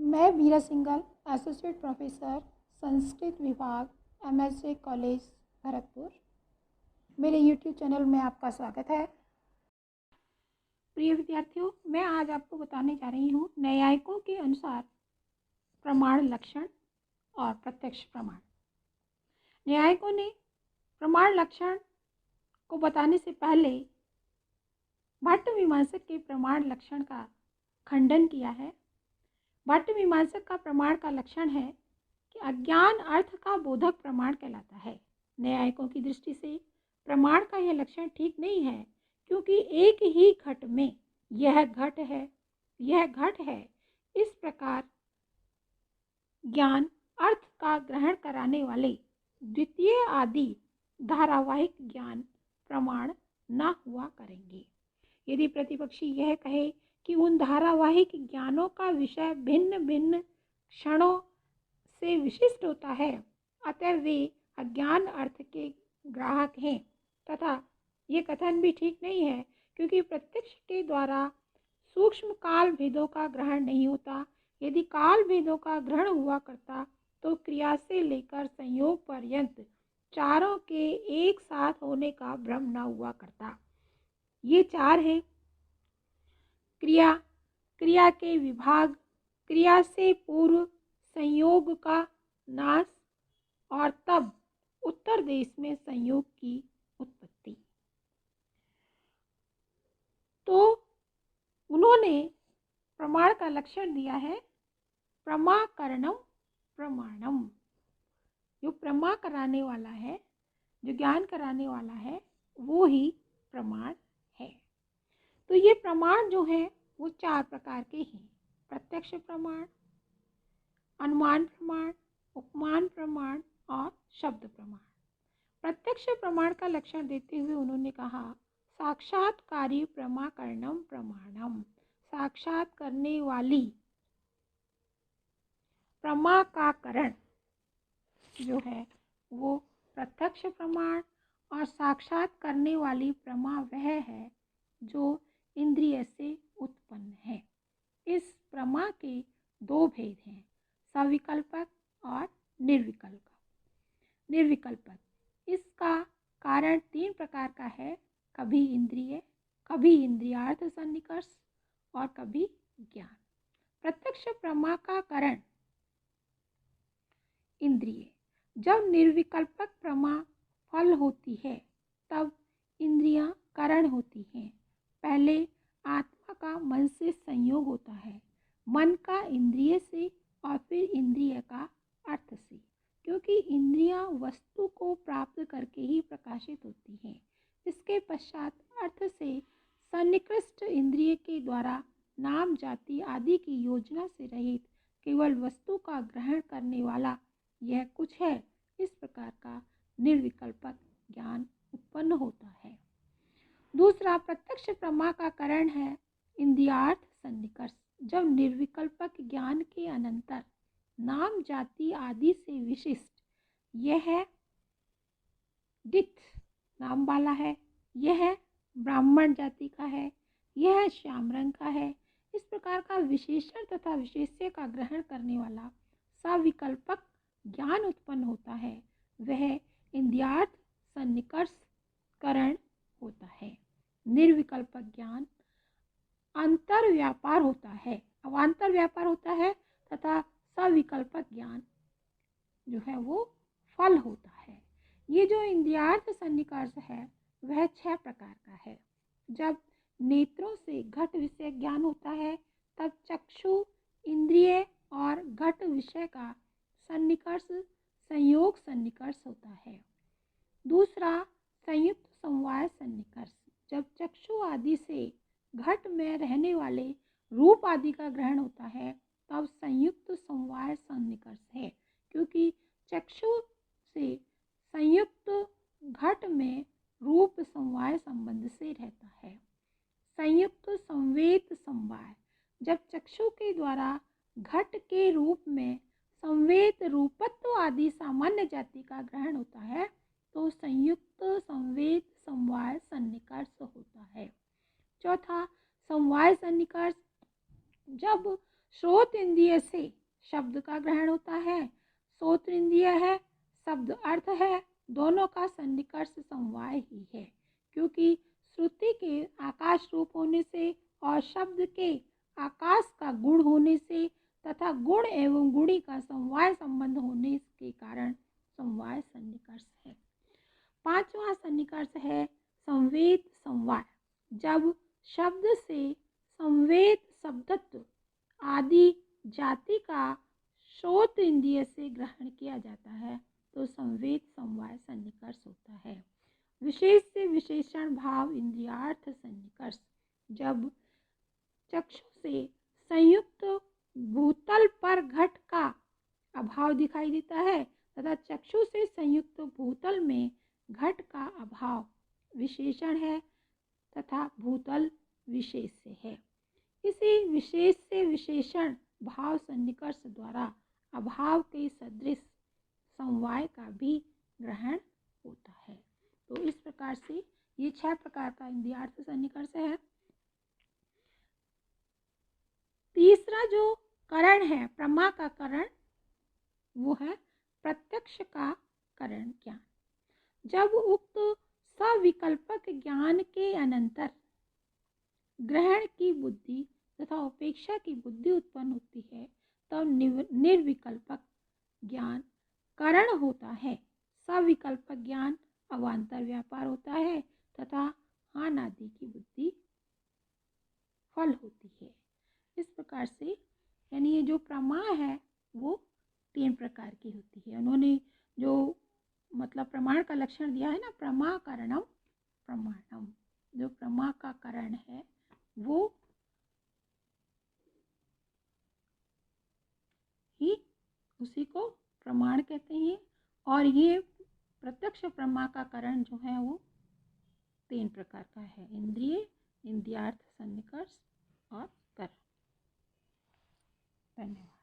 मैं Meera Singhal, associate professor, Sanskrit विभाग, MSJ college, Bharatpur. मेरे यूट्यूब चैनल में आपका स्वागत है। प्रिय विद्यार्थियों, मैं आज आपको बताने जा रही हूँ न्यायिकों के अनुसार प्रमाण लक्षण और प्रत्यक्ष प्रमाण। न्यायिकों ने प्रमाण लक्षण को बताने से पहले भट्ट मीमांसक के प्रमाण लक्षण का खंडन किया है। भट्ट मीमांसक का प्रमाण का लक्षण है कि अज्ञान अर्थ का बोधक प्रमाण कहलाता है। न्यायिकों की दृष्टि से प्रमाण का यह लक्षण ठीक नहीं है, क्योंकि एक ही घट में यह घट है, इस प्रकार ज्ञान अर्थ का ग्रहण कराने वाले द्वितीय आदि धारावाहिक ज्ञान प्रमाण न हुआ करेंगे। यदि प्रतिपक्षी यह कहे कि उन धारावाहिक ज्ञानों का विषय भिन्न भिन्न क्षणों से विशिष्ट होता है, अतः वे अज्ञान अर्थ के ग्राहक हैं, तथा ये कथन भी ठीक नहीं है, क्योंकि प्रत्यक्ष के द्वारा सूक्ष्म काल भेदों का ग्रहण नहीं होता। यदि काल भेदों का ग्रहण हुआ करता तो क्रिया से लेकर संयोग पर्यंत चारों के एक साथ होने का भ्रम न हुआ करता। ये चार हैं: क्रिया, क्रिया के विभाग, क्रिया से पूर्व संयोग का नाश और तब उत्तर देश में संयोग की उत्पत्ति। तो उन्होंने प्रमाण का लक्षण दिया है प्रमाकरणम प्रमाणम। जो प्रमा कराने वाला है, जो ज्ञान कराने वाला है, वो ही प्रमाण है। तो ये प्रमाण जो है वो चार प्रकार के हैं: प्रत्यक्ष प्रमाण, अनुमान प्रमाण, उपमान प्रमाण और शब्द प्रमाण। प्रत्यक्ष प्रमाण का लक्षण देते हुए उन्होंने कहा साक्षात्कारी प्रमाकरणम प्रमाणम। साक्षात करने वाली प्रमा का करण जो है वो प्रत्यक्ष प्रमाण, और साक्षात करने वाली प्रमा वह है जो इंद्रिय से उत्पन्न है। इस प्रमा के दो भेद हैं, सविकल्पक और निर्विकल्पक। इसका कारण तीन प्रकार का है: कभी इंद्रिय, कभी इंद्रियार्थ सन्निकर्ष और कभी ज्ञान। प्रत्यक्ष प्रमा का कारण इंद्रिय। जब निर्विकल्पक प्रमा फल होती है तब इंद्रियां कारण होती हैं। पहले आत्मा का मन से संयोग होता है, मन का इंद्रिय से और फिर इंद्रिय का अर्थ से, क्योंकि इंद्रियां वस्तु को प्राप्त करके ही प्रकाशित होती हैं। इसके पश्चात अर्थ से सन्निकृष्ट इंद्रिय के द्वारा नाम जाति आदि की योजना से रहित केवल वस्तु का ग्रहण करने वाला यह कुछ है, इस प्रकार का निर्विकल्पक ज्ञान उत्पन्न होता है। दूसरा प्रत्यक्ष प्रमा का कारण है इंद्रियार्थ सन्निकर्ष। जब निर्विकल्पक ज्ञान के अनंतर नाम जाति आदि से विशिष्ट यह डिक्ट नाम वाला है, यह ब्राह्मण जाति का है, यह श्याम रंग का है, इस प्रकार का विशेषण तथा विशेष्य का ग्रहण करने वाला सविकल्पक ज्ञान उत्पन्न होता है, वह इंद्रियार्थ सन्निकर्ष करण होता है। निर्विकल्पक ज्ञान अंतर व्यापार होता है, अवान्तर व्यापार होता है, तथा सविकल्पक ज्ञान जो है वो फल होता है। ये जो इंद्रियार्थ सन्निकर्ष है वह 6 प्रकार का है। जब नेत्रों से घट विषय ज्ञान होता है तब चक्षु इंद्रिय और घट विषय का सन्निकर्ष संयोग सन्निकर्ष होता है। दूसरा संयुक्त समवाय सन्निकर्ष। जब चक्षु आदि से घट में रहने वाले रूप आदि का ग्रहण होता है तब संयुक्त समवाय सन्निकर्ष है, क्योंकि चक्षु से संयुक्त घट में रूप समवाय संबंध से रहता है। संयुक्त संवेद समवाय। जब चक्षु के द्वारा घट के रूप में संवेद रूपत्व आदि सामान्य जाति का ग्रहण होता है तो संयुक्त संवेद समवाय सन्निकर्ष होता है। चौथा समवाय सन्निकर्ष। जब श्रोत इंद्रिय से शब्द का ग्रहण होता है, श्रोत्र इंद्रिय है, शब्द अर्थ है, दोनों का सन्निकर्ष समवाय ही है, क्योंकि श्रुति के आकाश रूप होने से और शब्द के आकाश का गुण होने से तथा गुण एवं गुणी का समवाय संबंध होने के कारण समवाय सन्निकर्ष है। पांचवा सन्निकर्ष है संवेद समवाय। जब शब्द से संवेद शब्दत्व आदि जाति का श्रोत इंद्रिय से ग्रहण किया जाता है तो संवेद समवाय सन्निकर्ष होता है। विशेष से विशेषण भाव इंद्रियार्थ सन्निकर्ष। जब चक्षु से संयुक्त भूतल पर घट का अभाव दिखाई देता है तथा चक्षु से संयुक्त भूतल में घट का अभाव विशेषण है तथा भूतल विशेष से है। इसी विशेष से विशेषण भाव सन्निकर्ष द्वारा अभाव के सदृश समवाय का भी ग्रहण होता है। तो इस प्रकार से ये 6 प्रकार का इंद्रियार्थ सन्निकर्ष है। तीसरा जो करण है, प्रमा का करण, वो है प्रत्यक्ष का करण ज्ञान। जब उक्त सविकल्पक ज्ञान के अनंतर ग्रहण की बुद्धि तथा उपेक्षा की बुद्धि उत्पन्न होती है तब निर्विकल्पक ज्ञान करण होता है। सविकल्पक ज्ञान अवान्तर व्यापार होता है तथा हान आदि की बुद्धि फल होती है। इस प्रकार से यानी ये जो प्रमा है वो 3 प्रकार की होती है। उन्होंने जो मतलब प्रमाण का लक्षण दिया है ना, प्रमा करणम प्रमाणम, जो प्रमा का करण है वो ही उसी को प्रमाण कहते हैं। और ये प्रत्यक्ष प्रमा का करण जो है वो 3 प्रकार का है, इंद्रिय, इंद्रियार्थ सन्निकर्ष और करण। धन्यवाद।